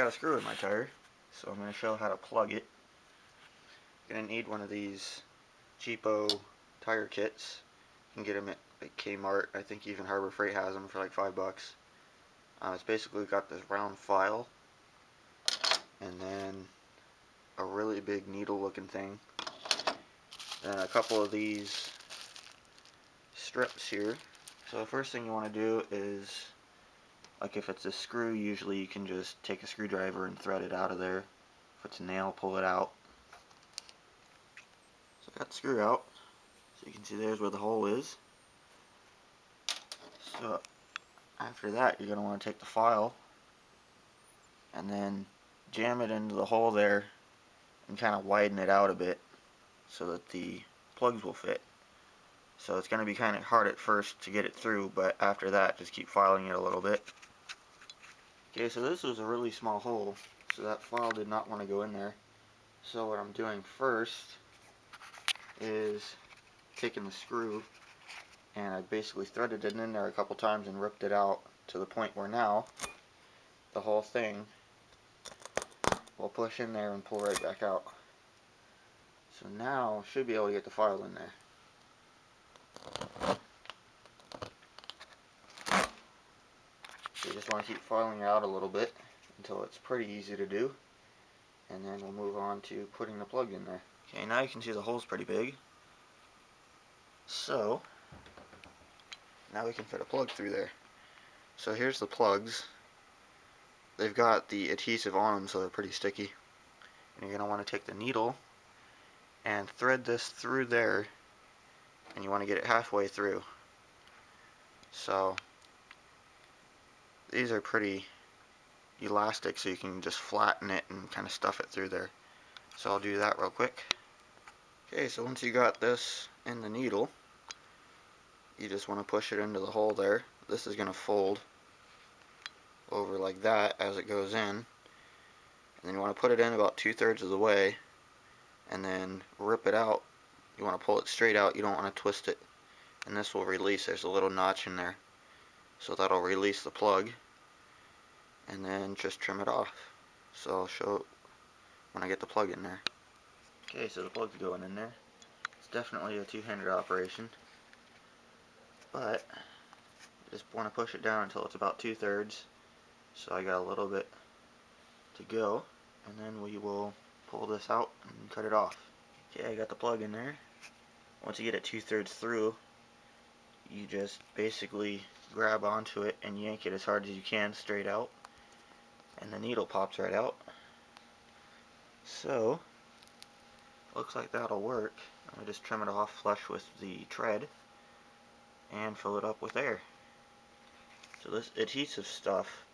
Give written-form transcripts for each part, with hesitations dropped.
a screw in my tire, so I'm going to show how to plug it. You're going to need one of these cheapo tire kits. You can get them at like Kmart. I think even Harbor Freight has them for like $5. It's basically got this round file and then a really big needle looking thing, and a couple of these strips here. So the first thing you want to do is, like if it's a screw, usually you can just take a screwdriver and thread it out of there. If it's a nail, pull it out. So I got the screw out, so you can see there's where the hole is. So after that, you're going to want to take the file and then jam it into the hole there and kind of widen it out a bit so that the plugs will fit. So it's going to be kind of hard at first to get it through, but after that just keep filing it a little bit. Okay, so this was a really small hole, so that file did not want to go in there. So what I'm doing first is taking the screw, and I basically threaded it in there a couple times and ripped it out to the point where now the whole thing will push in there and pull right back out. So now should be able to get the file in there. So you just want to keep filing it out a little bit until it's pretty easy to do, and then we'll move on to putting the plug in there. Okay, now you can see the hole's pretty big. So now we can fit a plug through there. So here's the plugs. They've got the adhesive on them, so they're pretty sticky. And you're going to want to take the needle and thread this through there, and you want to get it halfway through. So these are pretty elastic, so you can just flatten it and kind of stuff it through there. So I'll do that real quick. Okay, so once you got this in the needle, you just want to push it into the hole there. This is going to fold over like that as it goes in, and then you want to put it in about 2/3 of the way and then rip it out. You want to pull it straight out, you don't want to twist it, and this will release. There's a little notch in there, so that'll release the plug, and then just trim it off. So I'll show it when I get the plug in there. Okay, so the plug's going in there. It's definitely a two-handed operation, but I just want to push it down until it's about 2/3. So I got a little bit to go, and then we will pull this out and cut it off. Okay, I got the plug in there. Once you get it 2/3 through, you just basically grab onto it and yank it as hard as you can straight out, and the needle pops right out. So looks like that'll work. I'm going to just trim it off flush with the tread and fill it up with air. So this adhesive stuff,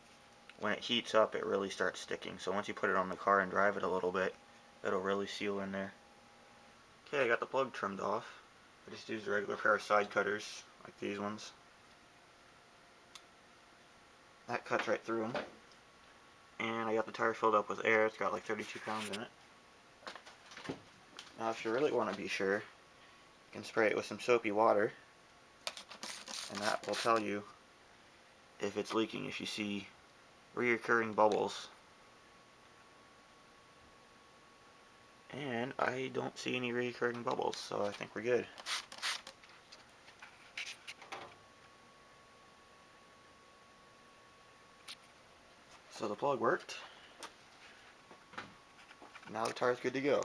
when it heats up, it really starts sticking. So once you put it on the car and drive it a little bit, it'll really seal in there. Okay, I got the plug trimmed off. I just used a regular pair of side cutters, like these ones. That cuts right through them. And I got the tire filled up with air. It's got like 32 pounds in it. Now if you really want to be sure, you can spray it with some soapy water, and that will tell you if it's leaking. If you see reoccurring bubbles, and I don't see any reoccurring bubbles, so I think we're good. So the plug worked. Now the tire's good to go.